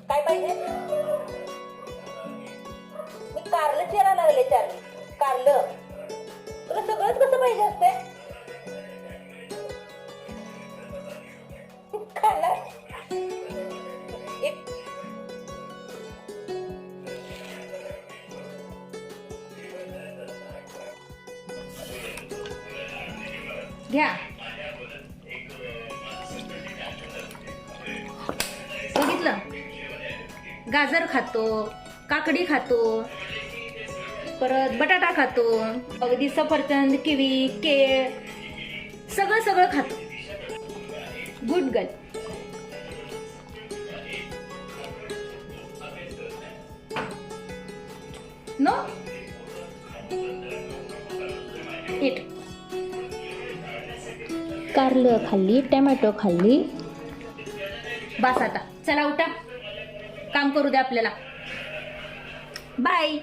काय पाहिजे? मी कारलं चिरायला लागले चार्ली. कारलं तुला सगळंच कसं पाहिजे असते? खाणार एक घ्या. बघितलं, गाजर खातो, काकडी खातो, परत बटाटा खातो, अगदी सफरचंद, किवी, केळ सगळं सगळं खातो. Good girl. No it. कारलं खाल्ली, टोमॅटो खाल्ली. बस आता चला उठा, काम करू दे आपल्याला. बाय.